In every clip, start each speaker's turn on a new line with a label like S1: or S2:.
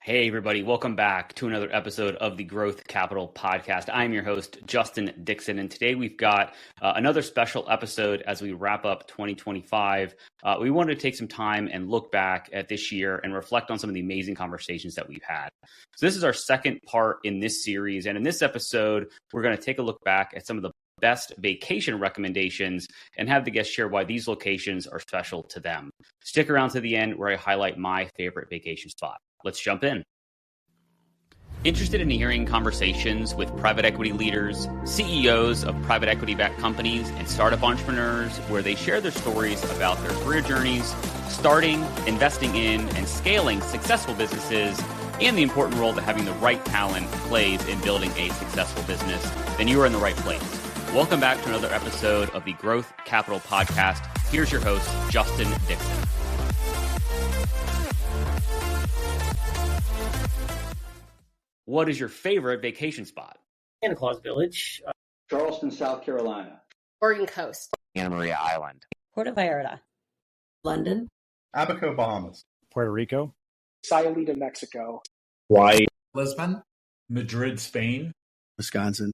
S1: Hey, everybody. Welcome back to another episode of the Growth Capital Podcast. I'm your host, Justin Dixon, and today we've got another special episode as we wrap up 2025. We wanted to take some time and look back at this year and reflect on some of the amazing conversations that we've had. So this is our second part in this series, and in this episode, we're going to take a look back at some of the best vacation recommendations and have the guests share why these locations are special to them. Stick around to the end where I highlight my favorite vacation spot. Let's jump in. Interested in hearing conversations with private equity leaders, CEOs of private equity-backed companies, and startup entrepreneurs where they share their stories about their career journeys, starting, investing in, and scaling successful businesses, and the important role that having the right talent plays in building a successful business, then you are in the right place. Welcome back to another episode of the Growth Capital Podcast. Here's your host, Justin Dixon. What is your favorite vacation spot?
S2: Santa Claus Village.
S3: Charleston, South Carolina.
S4: Oregon Coast.
S5: Anna Maria Island.
S6: Puerto Vallarta.
S7: London.
S8: Abaco, Bahamas.
S9: Puerto Rico.
S10: Sayulita, Mexico.
S11: Hawaii.
S12: Lisbon.
S13: Madrid, Spain.
S14: Wisconsin.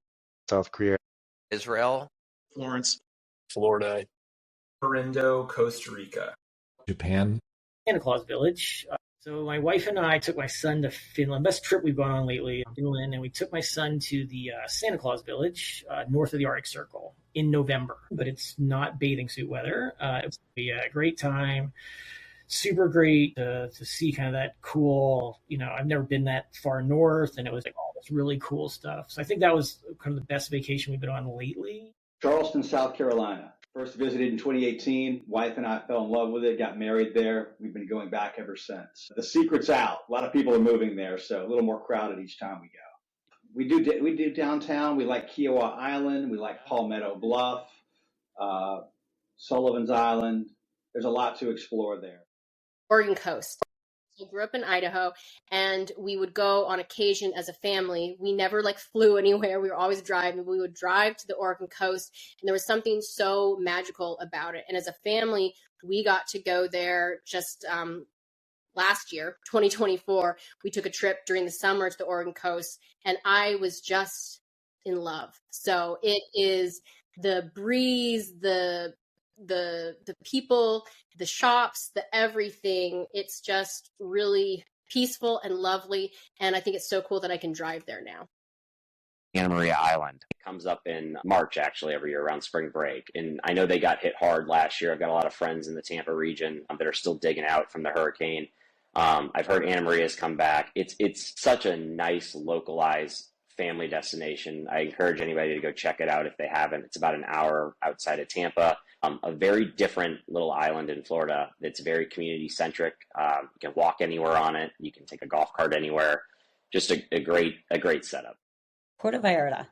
S5: South Korea.
S15: Israel.
S16: Florence.
S11: Florida.
S17: Orindo, Costa Rica.
S12: Japan.
S2: Santa Claus Village. So my wife and I took my son to Finland. Best trip we've gone on lately, Finland, and we took my son to the Santa Claus Village, north of the Arctic Circle, in November. But it's not bathing suit weather. It was a great time. Super great to see kind of that cool, I've never been that far north, and it was like all this really cool stuff. So I think that was kind of the best vacation we've been on lately.
S3: Charleston, South Carolina. First visited in 2018. Wife and I fell in love with it, got married there. We've been going back ever since. The secret's out. A lot of people are moving there, so a little more crowded each time we go. We do downtown. We like Kiowa Island. We like Palmetto Bluff, Sullivan's Island. There's a lot to explore there.
S4: Oregon Coast. I grew up in Idaho, and we would go on occasion as a family. We never flew anywhere. We were always driving. We would drive to the Oregon coast, and there was something so magical about it. And as a family, we got to go there just last year, 2024. We took a trip during the summer to the Oregon coast, and I was just in love. So it is the breeze, the people, the shops, the everything. It's just really peaceful and lovely. And I think it's so cool that I can drive there now.
S5: Anna Maria Island. It comes up in March, actually, every year around spring break. And I know they got hit hard last year. I've got a lot of friends in the Tampa region that are still digging out from the hurricane. I've heard Anna Maria's come back. It's such a nice, localized family destination. I encourage anybody to go check it out if they haven't. It's about an hour outside of Tampa. A very different little island in Florida that's very community centric. You can walk anywhere on it. You can take a golf cart anywhere. Just a great setup.
S6: Puerto Vallarta.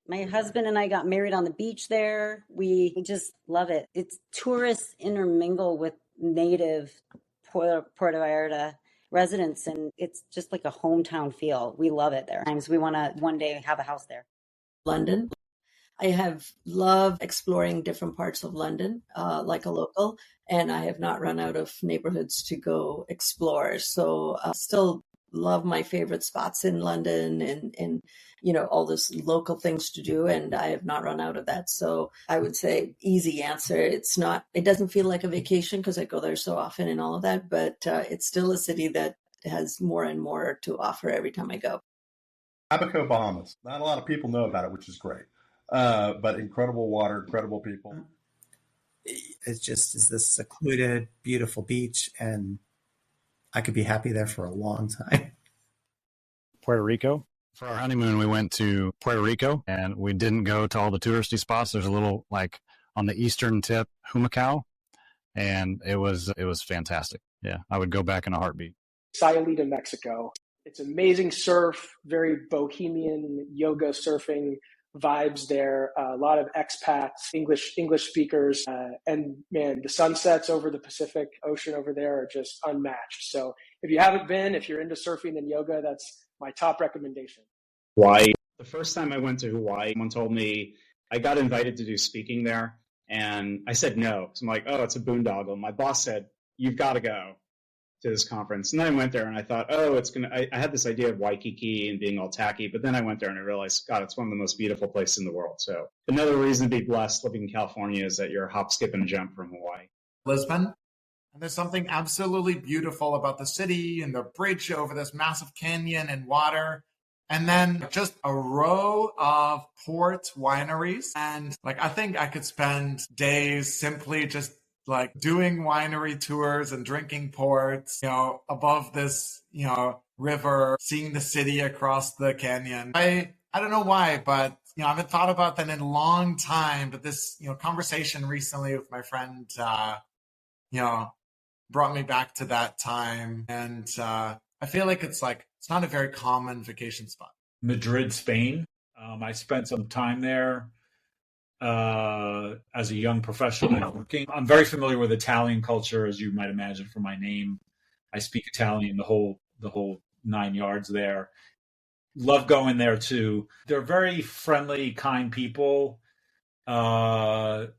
S6: My husband and I got married on the beach there. We just love it. It's tourists intermingle with native Puerto Vallarta residents, and it's just like a hometown feel. We love it there. We want to one day have a house there.
S7: London. I have loved exploring different parts of London, like a local, and I have not run out of neighborhoods to go explore. So still love my favorite spots in London and all those local things to do, and I have not run out of that. So I would say easy answer. It doesn't feel like a vacation because I go there so often and all of that, but it's still a city that has more and more to offer every time I go.
S8: Abaco, Bahamas. Not a lot of people know about it, which is great. But incredible water, incredible people.
S18: It's just this secluded, beautiful beach, and I could be happy there for a long time.
S9: Puerto Rico. For our honeymoon, we went to Puerto Rico, and we didn't go to all the touristy spots. There's a little, on the eastern tip, Humacao, and it was fantastic. Yeah, I would go back in a heartbeat.
S10: Sayulita, Mexico. It's amazing surf, very bohemian yoga surfing vibes there. A lot of expats, English speakers, and man, the sunsets over the Pacific Ocean over there are just unmatched. So if you haven't been, if you're into surfing and yoga, that's my top recommendation.
S11: Hawaii.
S16: The first time I went to Hawaii, someone told me I got invited to do speaking there, and I said no. So I'm like, oh, it's a boondoggle. My boss said, you've got to go. to this conference. And then I went there and I thought, oh, I had this idea of Waikiki and being all tacky, but then I went there and I realized, God, it's one of the most beautiful places in the world. So another reason to be blessed living in California is that you're a hop, skip, and a jump from Hawaii.
S12: Lisbon. And there's something absolutely beautiful about the city and the bridge over this massive canyon and water. And then just a row of port wineries. And like, I think I could spend days simply just like doing winery tours and drinking ports, above this, river, seeing the city across the canyon. I don't know why, but, I haven't thought about that in a long time. But this, conversation recently with my friend, brought me back to that time. And I feel like it's not a very common vacation spot.
S13: Madrid, Spain. I spent some time there as a young professional working. I'm very familiar with Italian culture, as you might imagine from my name. I speak Italian the whole 9 yards there. Love going there too. They're very friendly, kind people. They know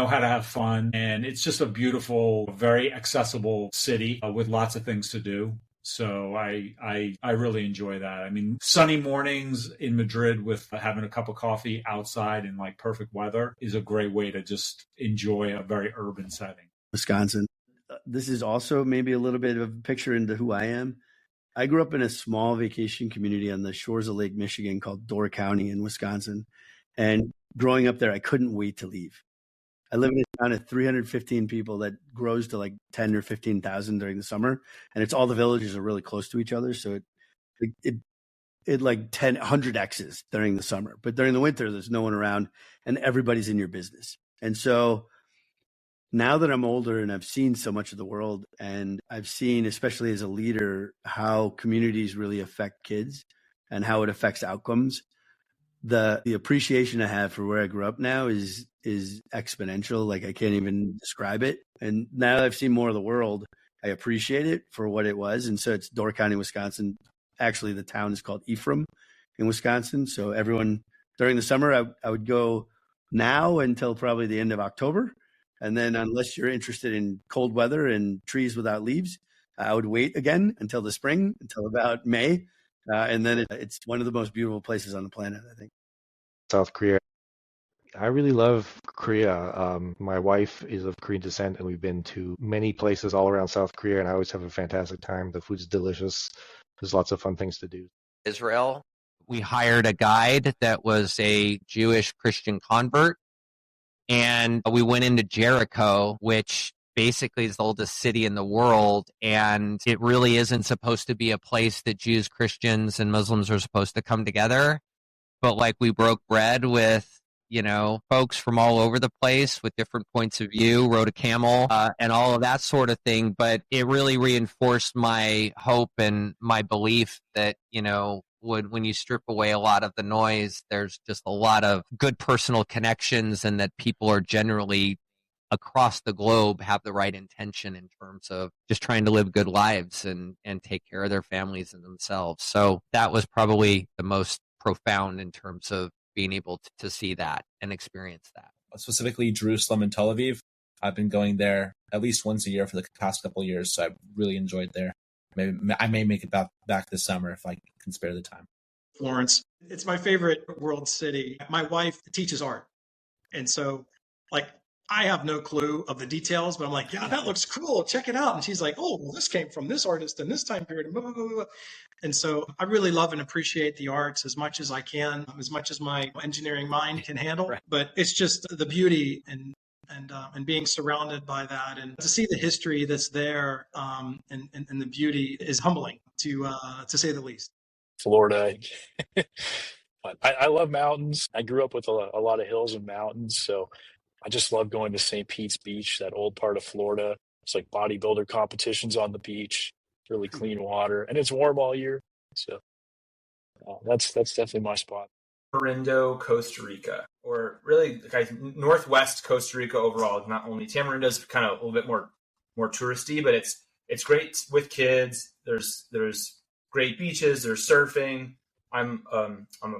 S13: how to have fun, and it's just a beautiful, very accessible city with lots of things to do. So I really enjoy that. I mean, sunny mornings in Madrid with having a cup of coffee outside in like perfect weather is a great way to just enjoy a very urban setting.
S14: Wisconsin. This is also maybe a little bit of a picture into who I am. I grew up in a small vacation community on the shores of Lake Michigan called Door County in Wisconsin. And growing up there, I couldn't wait to leave. I live in a town of 315 people that grows to like 10 or 15,000 during the summer. And it's all the villages are really close to each other. So it like 100 X's during the summer. But during the winter, there's no one around and everybody's in your business. And so now that I'm older and I've seen so much of the world, and I've seen, especially as a leader, how communities really affect kids and how it affects outcomes, the appreciation I have for where I grew up now is exponential. Like I can't even describe it. And now that I've seen more of the world, I appreciate it for what it was. And so it's Door County, Wisconsin. Actually, the town is called Ephraim in Wisconsin. So everyone during the summer, I would go now until probably the end of October. And then unless you're interested in cold weather and trees without leaves, I would wait again until the spring, until about May. And then it's one of the most beautiful places on the planet, I think.
S15: South Korea. I really love Korea. My wife is of Korean descent, and we've been to many places all around South Korea, and I always have a fantastic time. The food's delicious. There's lots of fun things to do.
S19: Israel. We hired a guide that was a Jewish Christian convert, and we went into Jericho, which basically is the oldest city in the world, and it really isn't supposed to be a place that Jews, Christians, and Muslims are supposed to come together. But like we broke bread with, folks from all over the place with different points of view, rode a camel, and all of that sort of thing. But it really reinforced my hope and my belief that, when you strip away a lot of the noise, there's just a lot of good personal connections, and that people are generally across the globe have the right intention in terms of just trying to live good lives and take care of their families and themselves. So that was probably the most profound in terms of being able to see that and experience that.
S20: Specifically Jerusalem and Tel Aviv. I've been going there at least once a year for the past couple of years, so I've really enjoyed there. Maybe I may make it back this summer if I can spare the time.
S21: Florence. It's my favorite world city. My wife teaches art. And so I have no clue of the details, but I'm like, yeah, that looks cool. Check it out. And she's like, oh, well, this came from this artist in this time period. And, blah, blah, blah, blah. And so I really love and appreciate the arts as much as I can, as much as my engineering mind can handle. Right. But it's just the beauty and being surrounded by that, and to see the history that's there, and the beauty is humbling to say the least.
S11: Florida. I love mountains. I grew up with a lot of hills and mountains, so I just love going to St. Pete's Beach, that old part of Florida. It's like bodybuilder competitions on the beach, really clean water, and it's warm all year. So that's definitely my spot.
S17: Tamarindo, Costa Rica, or really northwest Costa Rica overall. Not only Tamarindo is kind of a little bit more touristy, but it's great with kids. There's great beaches. There's surfing. I'm a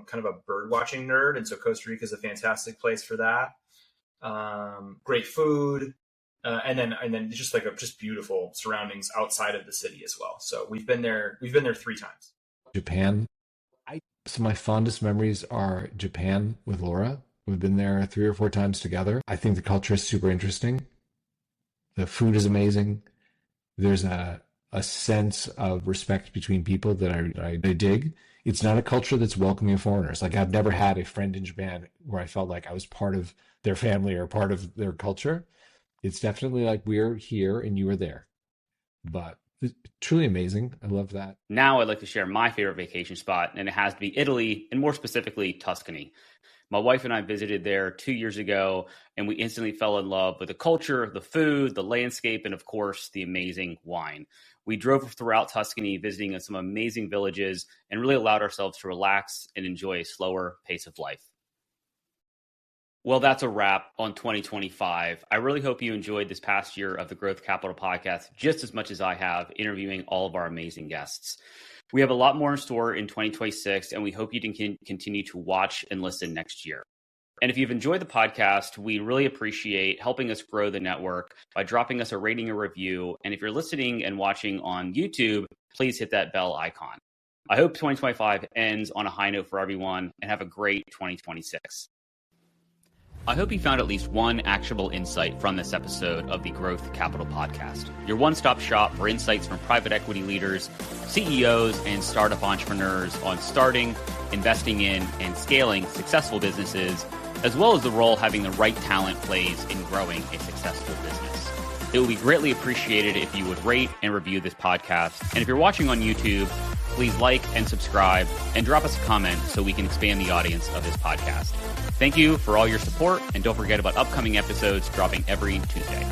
S17: kind of a bird watching nerd, and so Costa Rica is a fantastic place for that. Great food, and then just just beautiful surroundings outside of the city as well. So we've been there 3 times.
S1: Japan. So my fondest memories are Japan with Laura. We've been there 3 or 4 times together. I think the culture is super interesting. The food is amazing. There's a sense of respect between people that I dig. It's not a culture that's welcoming of foreigners. Like, I've never had a friend in Japan where I felt like I was part of their family or part of their culture. It's definitely like, we're here and you are there. But it's truly amazing. I love that.
S22: Now I'd like to share my favorite vacation spot, and it has to be Italy, and more specifically, Tuscany. My wife and I visited there 2 years ago, and we instantly fell in love with the culture, the food, the landscape, and of course, the amazing wine. We drove throughout Tuscany, visiting some amazing villages, and really allowed ourselves to relax and enjoy a slower pace of life. Well, that's a wrap on 2025. I really hope you enjoyed this past year of the Growth Capital Podcast just as much as I have, interviewing all of our amazing guests. We have a lot more in store in 2026, and we hope you can continue to watch and listen next year. And if you've enjoyed the podcast, we really appreciate helping us grow the network by dropping us a rating or review. And if you're listening and watching on YouTube, please hit that bell icon. I hope 2025 ends on a high note for everyone, and have a great 2026. I hope you found at least one actionable insight from this episode of the Growth Capital Podcast, your one-stop shop for insights from private equity leaders, CEOs, and startup entrepreneurs on starting, investing in, and scaling successful businesses, as well as the role having the right talent plays in growing a successful business. It would be greatly appreciated if you would rate and review this podcast. And if you're watching on YouTube, please like and subscribe and drop us a comment so we can expand the audience of this podcast. Thank you for all your support, and don't forget about upcoming episodes dropping every Tuesday.